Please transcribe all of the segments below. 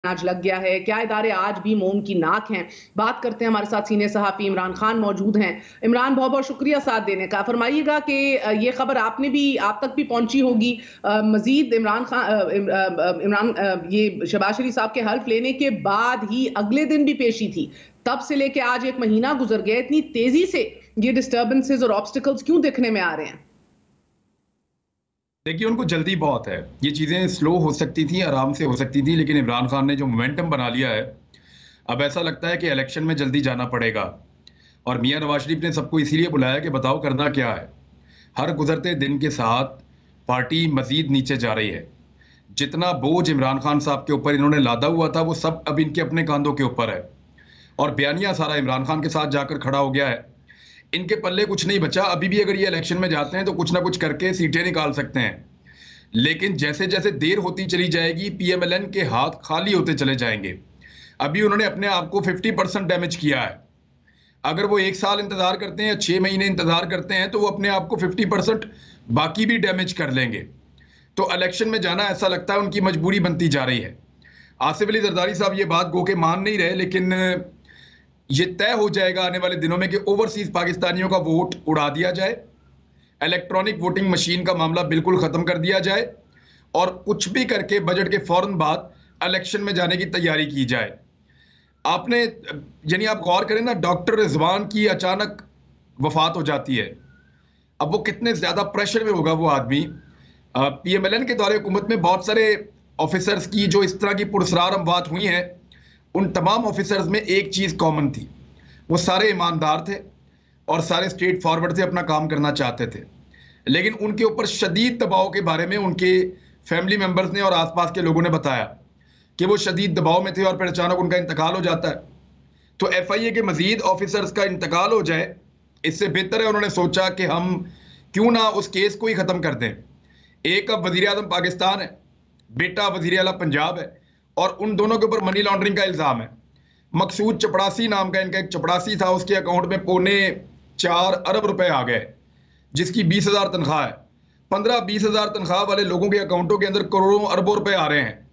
आज लग गया है, क्या इदारे आज भी मोम की नाक हैं? बात करते हैं, हमारे साथ सीनियर सहाफ़ी इमरान खान मौजूद हैं। इमरान, बहुत-बहुत शुक्रिया साथ देने का। फ़रमाइएगा कि ये खबर आप तक भी पहुँची होगी। मज़ीद ये शहबाज शरीफ साहब के हल्फ लेने के बाद ही अगले दिन भी पेशी थी। तब से लेके आज 1 महीना गुज़र गया, इतनी तेज़ी से ये डिस्टर्बेंसेस और ऑब्स्टिकल्स क्यों दिखने में आ रहे हैं? देखिए, उनको जल्दी बहुत है। ये चीज़ें स्लो हो सकती थी, आराम से हो सकती थी, लेकिन इमरान खान ने जो मोमेंटम बना लिया है, अब ऐसा लगता है कि इलेक्शन में जल्दी जाना पड़ेगा। और मियाँ नवाज़ शरीफ ने सबको इसीलिए बुलाया कि बताओ करना क्या है। हर गुज़रते दिन के साथ पार्टी मज़ीद नीचे जा रही है। जितना बोझ इमरान खान साहब के ऊपर इन्होंने लादा हुआ था, वो सब अब इनके अपने कांधों के ऊपर है। और बयानिया सारा इमरान खान के साथ जाकर खड़ा हो गया है। इनके पल्ले कुछ नहीं बचा। अभी भी अगर ये इलेक्शन में जाते हैं तो कुछ ना कुछ करके सीटें निकाल सकते हैं। लेकिन जैसे-जैसे देर होती चली जाएगी, पीएमएलएन के हाथ खाली होते चले जाएंगे। अभी उन्होंने अपने आप को 50% डैमेज किया है। अगर वो 1 साल इंतजार करते हैं या 6 महीने इंतजार करते हैं तो वो अपने आप को 50% बाकी भी डैमेज कर लेंगे। तो इलेक्शन में जाना ऐसा लगता है उनकी मजबूरी बनती जा रही है। आसिफ अली जरदारी साहब ये बात गो के मान नहीं रहे, लेकिन ये तय हो जाएगा आने वाले दिनों में कि ओवरसीज पाकिस्तानियों का वोट उड़ा दिया जाए, इलेक्ट्रॉनिक वोटिंग मशीन का मामला बिल्कुल खत्म कर दिया जाए और कुछ भी करके बजट के फौरन बाद इलेक्शन में जाने की तैयारी की जाए। आपने यानी आप गौर करें ना, डॉक्टर रिजवान की अचानक वफात हो जाती है। अब वो कितने ज्यादा प्रेशर में होगा वो आदमी। पीएमएलएन के दौरे हुकूमत में बहुत सारे ऑफिसर्स की जो इस तरह की पुरस्कार अमवात हुई हैं, उन तमाम ऑफिसर्स में एक चीज कॉमन थी, वो सारे ईमानदार थे और सारे स्ट्रेट फॉरवर्ड से अपना काम करना चाहते थे। लेकिन उनके ऊपर शदीद दबाव के बारे में उनके फैमिली मेंबर्स ने और आसपास के लोगों ने बताया कि वो शदीद दबाव में थे और फिर अचानक उनका इंतकाल हो जाता है। तो एफआईए के मजीद ऑफिसर्स का इंतकाल हो जाए, इससे बेहतर है उन्होंने सोचा कि हम क्यों ना उस केस को ही खत्म कर दें। एक अब वजीर आजम पाकिस्तान है, बेटा वजीर आला पंजाब है, और उन दोनों के ऊपर मनी लॉन्ड्रिंग का इल्जाम है। मकसूद चपड़ासी नाम का इनका एक चपड़ासी था, उसके अकाउंट में ₹4.25 अरब आ गए, जिसकी 20,000 तनख्वाह है। 15-20 हजार तनख्वाह वाले लोगों के अकाउंटों के अंदर करोड़ों अरबों रुपए आ रहे हैं।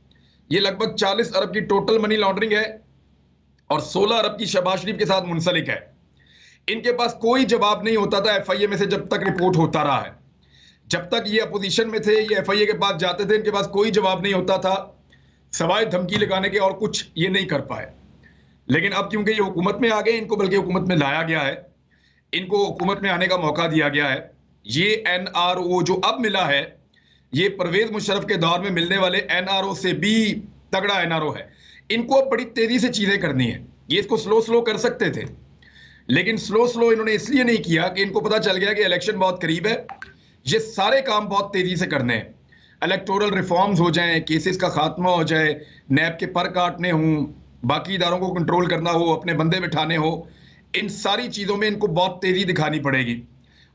ये लगभग 40 अरब की टोटल मनी लॉन्ड्रिंग है और 16 अरब की शहबाज शरीफ के साथ मुंसलिक है। इनके पास कोई जवाब नहीं होता था एफआईए में से जब तक रिपोर्ट होता रहा है। जब तक ये अपोजिशन में थे, ये एफआईए के पास जाते थे, इनके पास कोई जवाब नहीं होता था, सवाए धमकी लगाने के और कुछ ये नहीं कर पाए। लेकिन अब क्योंकि ये हुकूमत में आ गए, इनको बल्कि हुकूमत में लाया गया है, इनको हुकूमत में आने का मौका दिया गया है। ये एनआरओ जो अब मिला है, ये परवेज मुशर्रफ के दौर में मिलने वाले एनआरओ से भी तगड़ा एनआरओ है। इनको अब बड़ी तेजी से चीजें करनी है। ये इसको स्लो स्लो कर सकते थे, लेकिन स्लो स्लो इन्होंने इसलिए नहीं किया कि इनको पता चल गया कि इलेक्शन बहुत करीब है। ये सारे काम बहुत तेजी से करने हैं। इलेक्टोरल रिफॉर्म्स हो जाएं, केसेस का खात्मा हो जाए, नैब के पर काटने हों, बाकी इदारों को कंट्रोल करना हो, अपने बंदे बिठाने हो, इन सारी चीजों में इनको बहुत तेजी दिखानी पड़ेगी।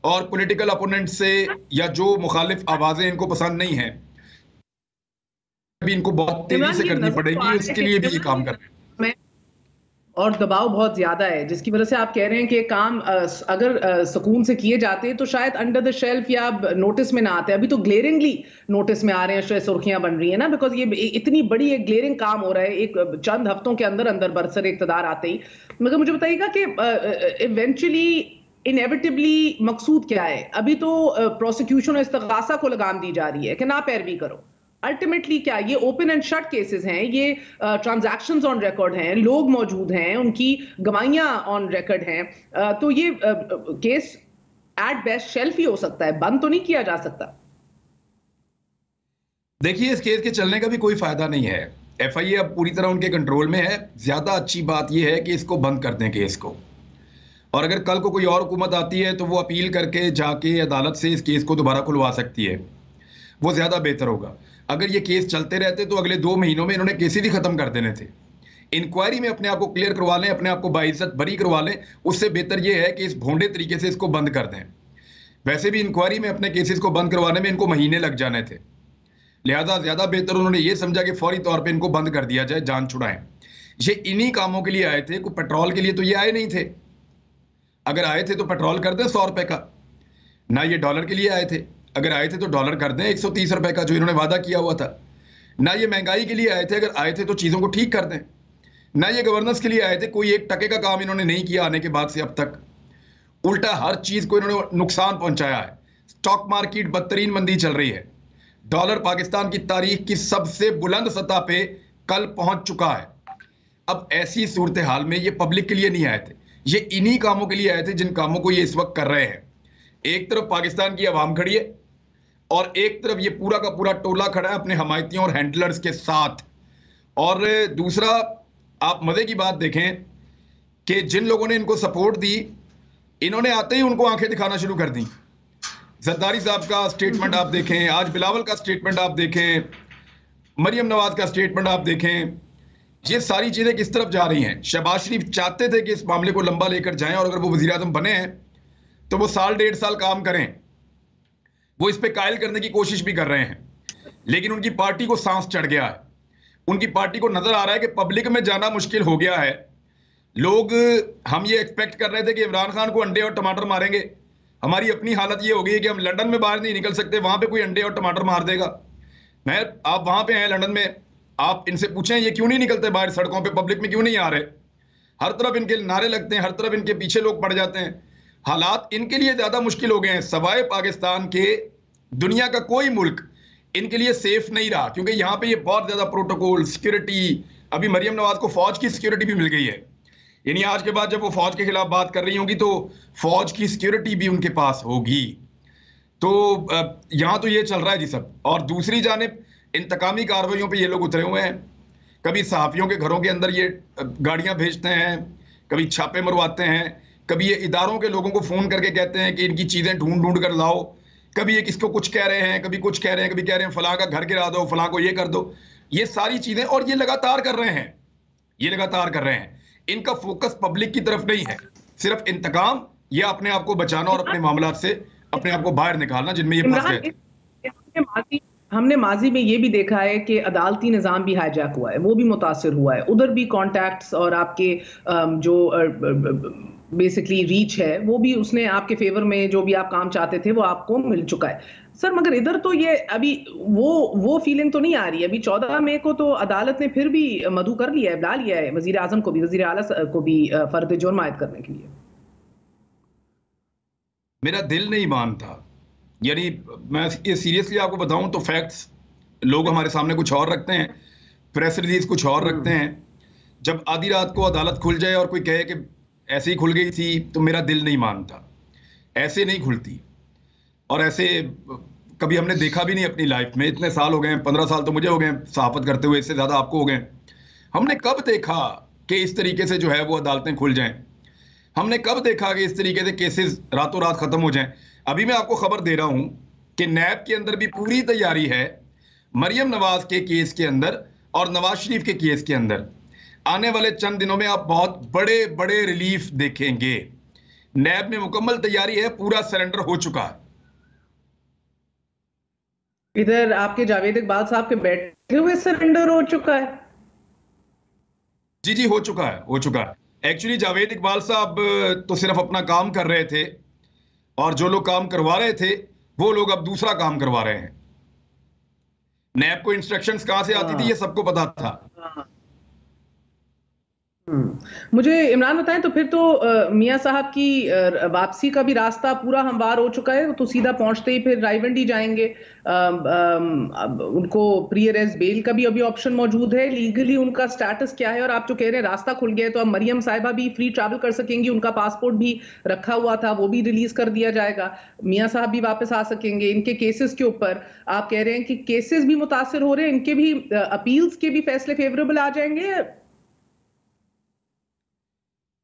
और पॉलिटिकल अपोनेंट से या जो मुखालिफ आवाजें इनको पसंद नहीं है, अभी इनको बहुत तेजी इमरान, से ये करनी नजर तो आ पड़ेगी, रहा है उसके कि लिए भी ये काम कर रहे हैं। में और दबाव बहुत ज्यादा है, जिसकी वजह से आप कह रहे हैं कि काम अगर सुकून से किए जाते हैं तो शायद अंडर द शेल्फ या नोटिस में ना आते। अभी तो ग्लेरिंगली नोटिस में आ रहे हैं, सुर्खियां बन रही है ना, बिकॉज ये इतनी बड़ी एक ग्लेरिंग काम हो रहा है एक चंद हफ्तों के अंदर अंदर बरसर इक़्तिदार आते ही। मगर मुझे बताइएगा कि इवेंचुअली इनएविटेबली मकसूद क्या है? अभी तो प्रोसिक्यूशन और इस्तगासा को लगाम दी जा रही है कि ना पैरवी करो। अल्टीमेटली क्या ये ओपन एंड शट केसेस हैं, ये ट्रांजैक्शंस ऑन रिकॉर्ड हैं, लोग मौजूद हैं, उनकी गवाहियां ऑन रिकॉर्ड हैं, तो ये केस एट बेस्ट शेल्फ ही हो सकता है, बंद तो नहीं किया जा सकता। देखिए, इस केस के चलने का भी कोई फायदा नहीं है। एफआईए अब पूरी तरह उनके कंट्रोल में है। ज्यादा अच्छी बात यह है कि इसको बंद कर दें केस को, और अगर कल को कोई और हुकूमत आती है तो वो अपील करके जाके अदालत से इस केस को दोबारा खुलवा सकती है। वो ज्यादा बेहतर होगा। अगर ये केस चलते रहते तो अगले 2 महीनों में इन्होंने केसेस ही खत्म कर देने थे। इंक्वायरी में अपने आप को क्लियर करवा लें, अपने आप को बाइज्जत बरी करवा लें। उससे बेहतर यह है कि इस भोंडे तरीके से इसको बंद कर दें। वैसे भी इंक्वायरी में अपने केसेस को बंद करवाने में इनको महीने लग जाने थे, लिहाजा ज्यादा बेहतर उन्होंने ये समझा कि फौरी तौर पे इनको बंद कर दिया जाए, जान छुड़ाएं। ये इन्हीं कामों के लिए आए थे, कोई पेट्रोल के लिए तो ये आए नहीं थे। अगर आए थे तो पेट्रोल कर दें 100 रुपए का, ना ये डॉलर के लिए आए थे। अगर आए थे तो डॉलर कर दें 130 रुपए का, जो इन्होंने वादा किया हुआ था। ना ये महंगाई के लिए आए थे, अगर आए थे तो चीजों को ठीक कर दें। ना ये गवर्नेंस के लिए आए थे, कोई 1% का काम इन्होंने नहीं किया आने के बाद से अब तक। उल्टा हर चीज को इन्होंने नुकसान पहुंचाया है। स्टॉक मार्केट बदतरीन मंदी चल रही है। डॉलर पाकिस्तान की तारीख की सबसे बुलंद सतह पे कल पहुंच चुका है। अब ऐसी सूरत हाल में ये पब्लिक के लिए नहीं आए थे, ये इन्हीं कामों के लिए आए थे जिन कामों को ये इस वक्त कर रहे हैं। एक तरफ पाकिस्तान की आवाम खड़ी है और एक तरफ ये पूरा का पूरा टोला खड़ा है अपने हमायतियों और हैंडलर्स के साथ। और दूसरा, आप मजे की बात देखें कि जिन लोगों ने इनको सपोर्ट दी, इन्होंने आते ही उनको आंखें दिखाना शुरू कर दी। जरदारी साहब का स्टेटमेंट आप देखें, आज बिलावल का स्टेटमेंट आप देखें, मरियम नवाज का स्टेटमेंट आप देखें, ये सारी चीजें किस तरफ जा रही हैं। शहबाज शरीफ चाहते थे कि इस मामले को लंबा लेकर जाएं और अगर वो वजीर आजम बने हैं तो वो साल 1.5 साल काम करें। वो इस पे कायल करने की कोशिश भी कर रहे हैं, लेकिन उनकी पार्टी को सांस चढ़ गया है। उनकी पार्टी को नजर आ रहा है कि पब्लिक में जाना मुश्किल हो गया है। लोग, हम ये एक्सपेक्ट कर रहे थे कि इमरान खान को अंडे और टमाटर मारेंगे। हमारी अपनी हालत ये हो गई है कि हम लंदन में बाहर नहीं निकल सकते, वहां पे कोई अंडे और टमाटर मार देगा। आप वहां पे हैं लंदन में, आप इनसे पूछें ये क्यों नहीं निकलते बाहर सड़कों पे, पब्लिक में क्यों नहीं आ रहे। हर तरफ इनके नारे लगते हैं, हर तरफ इनके पीछे लोग पड़ जाते हैं। हालात इनके लिए ज्यादा मुश्किल हो गए हैं। सवाए पाकिस्तान के दुनिया का कोई मुल्क इनके लिए सेफ नहीं रहा, क्योंकि यहाँ पे ये बहुत ज्यादा प्रोटोकॉल, सिक्योरिटी, अभी मरियम नवाज को फौज की सिक्योरिटी भी मिल गई है। यानी आज के बाद जब वो फौज के खिलाफ बात कर रही होंगी तो फौज की सिक्योरिटी भी उनके पास होगी। तो यहाँ तो ये चल रहा है जी सब। और दूसरी जानिब इंतकामी कार्रवाइयों पे ये लोग उतरे हुए हैं। कभी सहाफियों के घरों के अंदर ये गाड़ियां भेजते हैं, कभी छापे मरवाते हैं, कभी ये इदारों के लोगों को फोन करके कहते हैं कि इनकी चीजें ढूंढ ढूंढ कर लाओ। कभी ये किसको कुछ कह रहे हैं, कभी कुछ कह रहे हैं, कभी कह रहे हैं फलां का घर गिरा दो, फलां को ये कर दो। ये सारी चीजें, और ये लगातार कर रहे हैं, ये लगातार कर रहे हैं। इनका फोकस पब्लिक की तरफ नहीं है, सिर्फ इंतकाम या अपने आप को बचाना और अपने मामलात से अपने आप को बाहर निकालना जिनमें ये फंस गए थे। हमने माजी में ये भी देखा है कि अदालती निज़ाम भी हाईजैक हुआ है, वो भी मुतासिर हुआ है। उधर भी कॉन्टैक्ट्स और आपके जो बेसिकली रीच है वो भी उसने आपके फेवर में, जो भी आप काम चाहते थे वो आपको मिल चुका है सर। मगर इधर तो ये अभी वो फीलिंग तो नहीं आ रही है। अभी 14 मई को तो अदालत ने फिर भी मदऊ कर लिया है, बुला लिया है वजीर आजम को भी, वजीर आला को भी फर्द जुर्म आयद करने के लिए। मेरा दिल नहीं मानता, यानी मैं ये सीरियसली आपको बताऊं तो फैक्ट्स लोग हमारे सामने कुछ और रखते हैं, प्रेस रिलीज कुछ और रखते हैं। जब आधी रात को अदालत खुल जाए और कोई कहे कि ऐसे ही खुल गई थी, तो मेरा दिल नहीं मानता। ऐसे नहीं खुलती, और ऐसे कभी हमने देखा भी नहीं अपनी लाइफ में। इतने साल हो गए, 15 साल तो मुझे हो गए सहाफत करते हुए, इससे ज्यादा आपको हो गए। हमने कब देखा कि इस तरीके से जो है वो अदालतें खुल जाएं? हमने कब देखा कि इस तरीके से केसेस रातों रात खत्म हो जाएं? अभी मैं आपको खबर दे रहा हूं कि नैब के अंदर भी पूरी तैयारी है मरियम नवाज के केस के अंदर और नवाज शरीफ के केस के अंदर। आने वाले चंद दिनों में आप बहुत बड़े बड़े रिलीफ देखेंगे। नैब में मुकम्मल तैयारी है, पूरा सरेंडर हो चुका है। इधर आपके जावेद इकबाल साहब के बैठे हुए सरेंडर हो चुका है। जी जी, हो चुका है, हो चुका है। एक्चुअली जावेद इकबाल साहब तो सिर्फ अपना काम कर रहे थे, और जो लोग काम करवा रहे थे वो लोग अब दूसरा काम करवा रहे हैं। नैब को इंस्ट्रक्शंस कहां से आती थी ये सबको पता था। मुझे इमरान बताएं, तो फिर तो मियां साहब की वापसी का भी रास्ता पूरा हमवार हो चुका है। तो सीधा पहुंचते ही फिर रायवंडी जाएंगे। उनको प्री अरेस्ट बेल का भी अभी ऑप्शन मौजूद है। लीगली उनका स्टेटस क्या है? और आप जो कह रहे हैं रास्ता खुल गया है, तो अब मरियम साहिबा भी फ्री ट्रैवल कर सकेंगी। उनका पासपोर्ट भी रखा हुआ था, वो भी रिलीज कर दिया जाएगा। मियां साहब भी वापस आ सकेंगे। इनके केसेस के ऊपर आप कह रहे हैं कि केसेस भी मुतासिर हो रहे हैं, इनके भी अपील्स के भी फैसले फेवरेबल आ जाएंगे।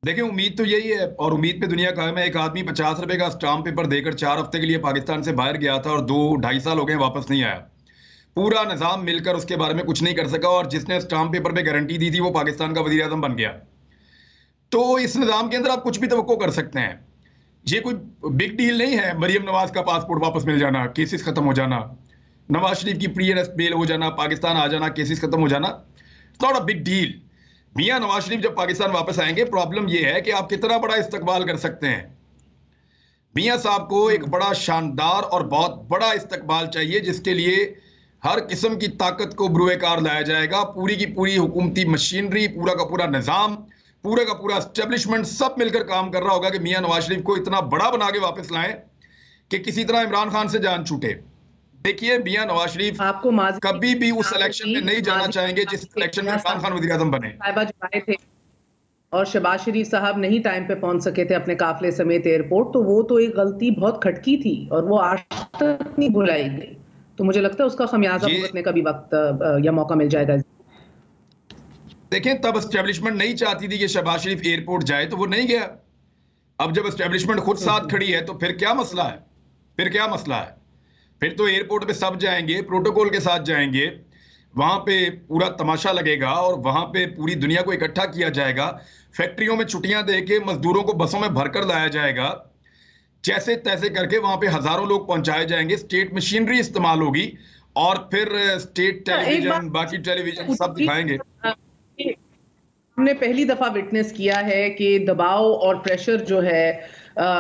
देखिए, उम्मीद तो यही है, और उम्मीद पे दुनिया कायम है। एक आदमी 50 रुपए का स्टाम्प पेपर देकर 4 हफ्ते के लिए पाकिस्तान से बाहर गया था और 2-2.5 साल हो गए वापस नहीं आया। पूरा निजाम मिलकर उसके बारे में कुछ नहीं कर सका, और जिसने स्टाम्प पेपर पे गारंटी दी थी वो पाकिस्तान का वजीर आजम बन गया। तो इस निजाम के अंदर आप कुछ भी तवक्को कर सकते हैं। ये कोई बिग डील नहीं है मरियम नवाज का पासपोर्ट वापस मिल जाना, केसेस खत्म हो जाना, नवाज शरीफ की प्री अरेस्ट बेल हो जाना, पाकिस्तान आ जाना, केसेस खत्म हो जाना। It's not a big deal. Mian Nawaz Sharif जब पाकिस्तान वापस आएंगे, प्रॉब्लम यह है कि आप कितना बड़ा इस्तकबाल कर सकते हैं। मियां साहब को एक बड़ा शानदार और बहुत बड़ा इस्तकबाल चाहिए, जिसके लिए हर किस्म की ताकत को बुरुएकार लाया जाएगा, पूरी की पूरी हुकूमती मशीनरी, पूरा का पूरा निजाम, पूरा का पूरा एस्टेब्लिशमेंट सब मिलकर काम कर रहा होगा कि मियां नवाज शरीफ को इतना बड़ा बना के वापस लाएं कि किसी तरह इमरान खान से जान छूटे। देखिए, मियां नवाज शरीफ आपको कभी भी उस इलेक्शन में नहीं जाना चाहेंगे जिस इलेक्शन में इमरान खान वज़ीर आज़म बने। साहिबा जो आए थे और शहबाज शरीफ साहब नहीं टाइम पे पहुंच सके थे अपने काफिले समेत एयरपोर्ट, तो वो तो एक गलती बहुत खटकी थी और वो आज तक नहीं भुलाई गई। तो मुझे लगता है उसका खमियाजा भुगतने का भी वक्त या मौका मिल जाएगा। देखें, तब एस्टेब्लिशमेंट नहीं चाहती थी कि शहबाज शरीफ एयरपोर्ट जाए तो वो नहीं गया। अब जब एस्टेब्लिशमेंट खुद साथ खड़ी है तो फिर क्या मसला है? फिर क्या मसला है? फिर तो एयरपोर्ट पे सब जाएंगे, प्रोटोकॉल के साथ जाएंगे, वहां पे पूरा तमाशा लगेगा और वहां पे पूरी दुनिया को इकट्ठा किया जाएगा। फैक्ट्रियों में छुट्टियां दे के मजदूरों को बसों में भरकर लाया जाएगा, जैसे तैसे करके वहां पे हजारों लोग पहुंचाए जाएंगे, स्टेट मशीनरी इस्तेमाल होगी और फिर स्टेट टेलीविजन, बाकी टेलीविजन सब दिखाएंगे। हमने पहली दफा विटनेस किया है कि दबाव और प्रेशर जो है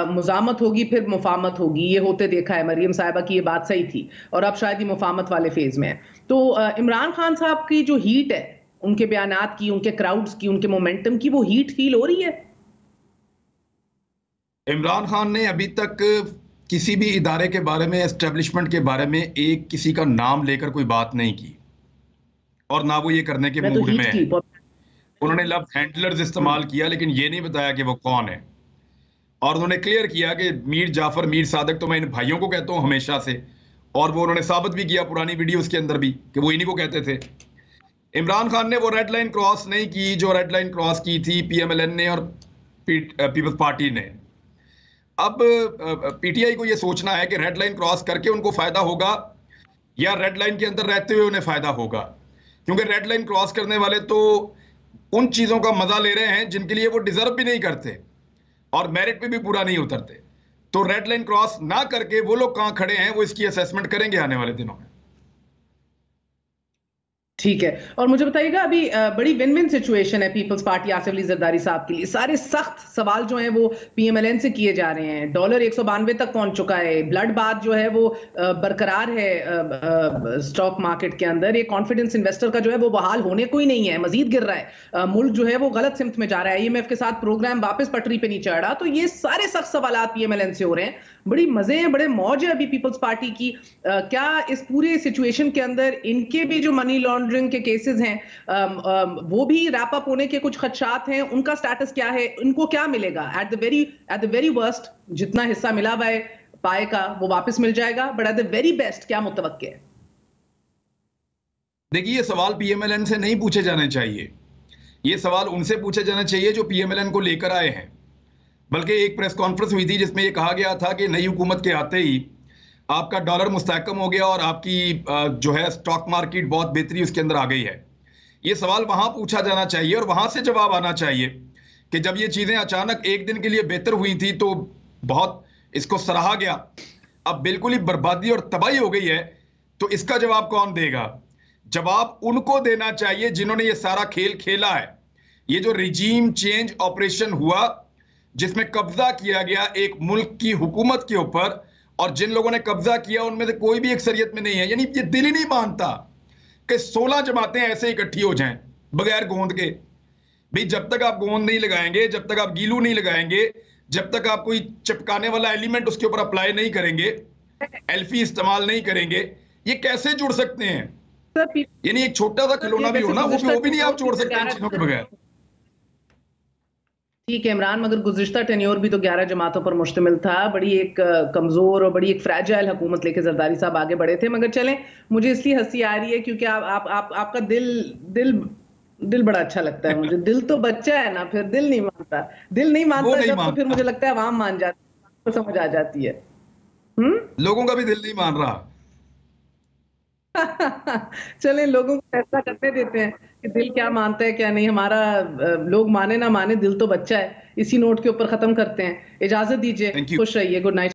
मुजामत होगी फिर मुफामत होगी, ये होते देखा है। मरियम साहिबा की ये बात सही थी और अब शायद ये मुफामत वाले फेज में है। तो इमरान खान साहब की जो हीट है, उनके बयानात की, उनके क्राउड्स की, उनके मोमेंटम की, वो हीट फील हो रही है? इमरान खान ने अभी तक किसी भी इदारे के बारे में, एस्टेब्लिशमेंट के बारे में एक किसी का नाम लेकर कोई बात नहीं की और ना वो ये करने के मूड में है। उन्होंने लफ्ज हैंडलर्स इस्तेमाल किया लेकिन ये नहीं बताया कि वो कौन है। और उन्होंने क्लियर किया कि मीर जाफर, मीर सादक तो मैं इन भाइयों को कहता हूं हमेशा से, और वो उन्होंने साबित भी किया पुरानी वीडियोस के अंदर भी कि वो इन्हीं को कहते थे। इमरान खान ने वो रेड लाइन क्रॉस नहीं की जो रेड लाइन क्रॉस की थी पीएमएलएन ने और पीपल्स पार्टी ने। अब पीटीआई को ये सोचना है कि रेड लाइन क्रॉस करके उनको फायदा होगा या रेड लाइन के अंदर रहते हुए उन्हें फायदा होगा, क्योंकि रेड लाइन क्रॉस करने वाले तो उन चीजों का मजा ले रहे हैं जिनके लिए वो डिजर्व भी नहीं करते और मेरिट पे भी पूरा नहीं उतरते। तो रेड लाइन क्रॉस ना करके वो लोग कहां खड़े हैं, वो इसकी असेसमेंट करेंगे आने वाले दिनों में। ठीक है, और मुझे बताइएगा, अभी बड़ी विन विन सिचुएशन है पीपल्स पार्टी आसिफ अली जरदारी साहब के लिए। सारे सख्त सवाल जो हैं वो पीएमएलएन से किए जा रहे हैं। डॉलर 192 तक पहुंच चुका है, ब्लड बाथ जो है वो बरकरार है स्टॉक मार्केट के अंदर। ये कॉन्फिडेंस इन्वेस्टर का जो है वो बहाल होने को ही नहीं है, मजीद गिर रहा है। मुल्क जो है वो गलत सिमत में जा रहा है, IMF के साथ प्रोग्राम वापस पटरी पे नहीं चढ़ रहा। तो ये सारे सख्त सवाल पीएमएलएन से हो रहे हैं। बड़ी मजे हैं, बड़े मौज है अभी पीपल्स पार्टी की। क्या इस पूरे सिचुएशन के अंदर इनके भी जो मनी लॉन्ड्रिंग के केसेस हैं वो भी रैप अप होने के कुछ खदशात हैं? उनका स्टेटस क्या है? इनको क्या मिलेगा? एट द वेरी वर्स्ट जितना हिस्सा मिला हुआ है पाए का वो वापस मिल जाएगा, but at the very best क्या मुतवक्के है? देखिए, ये सवाल पीएमएलएन से नहीं पूछे जाने चाहिए, ये सवाल उनसे पूछे जाने चाहिए जो पीएमएलएन को लेकर आए हैं। बल्कि एक प्रेस कॉन्फ्रेंस हुई थी जिसमें यह कहा गया था कि नई हुकूमत के आते ही आपका डॉलर मुस्तहकम हो गया और आपकी जो है स्टॉक मार्केट बहुत बेहतरी उसके अंदर आ गई है। ये सवाल वहां पूछा जाना चाहिए और वहां से जवाब आना चाहिए कि जब ये चीजें अचानक एक दिन के लिए बेहतर हुई थी तो बहुत इसको सराहा गया, अब बिल्कुल ही बर्बादी और तबाही हो गई है, तो इसका जवाब कौन देगा? जवाब उनको देना चाहिए जिन्होंने ये सारा खेल खेला है। ये जो रिजीम चेंज ऑपरेशन हुआ जिसमें कब्जा किया गया एक मुल्क की हुकूमत के ऊपर, और जिन लोगों ने कब्जा किया उनमें से कोई भी अक्सरियत में नहीं है। यानी ये दिल ही नहीं मानता कि 16 जमातें ऐसे इकट्ठी हो जाएं बगैर गोंद के। भाई, जब तक आप गोंद नहीं लगाएंगे, जब तक आप गीलू नहीं लगाएंगे, जब तक आप कोई चिपकाने वाला एलिमेंट उसके ऊपर अप्लाई नहीं करेंगे, एल्फी इस्तेमाल नहीं करेंगे, ये कैसे जुड़ सकते हैं? यानी एक छोटा सा खिलौना भी हो ना, वो भी नहीं आप जोड़ सकते इन चीजों के बगैर। ठीक है इमरान, मगर गुज़िश्ता टेन्योर भी तो 11 जमातों पर मुश्तमिल था। बड़ी एक कमजोर और बड़ी एक फ्रैजाइल हुकूमत लेके जरदारी साहब आगे बढ़े थे। मगर चलें, मुझे इसलिए हंसी आ रही है क्योंकि आपका दिल बड़ा अच्छा लगता है मुझे। दिल तो बच्चा है ना, फिर दिल नहीं मानता। दिल नहीं मानता जब, तो फिर मुझे लगता है आवाम मान जाती है, तो समझ आ जाती है। लोगों का भी दिल नहीं मान रहा। चलें, लोगों को फैसला करने देते हैं कि दिल क्या मानता है क्या नहीं। हमारा लोग माने ना माने, दिल तो बच्चा है। इसी नोट के ऊपर खत्म करते हैं। इजाजत दीजिए, खुश रहिए, गुड नाइट।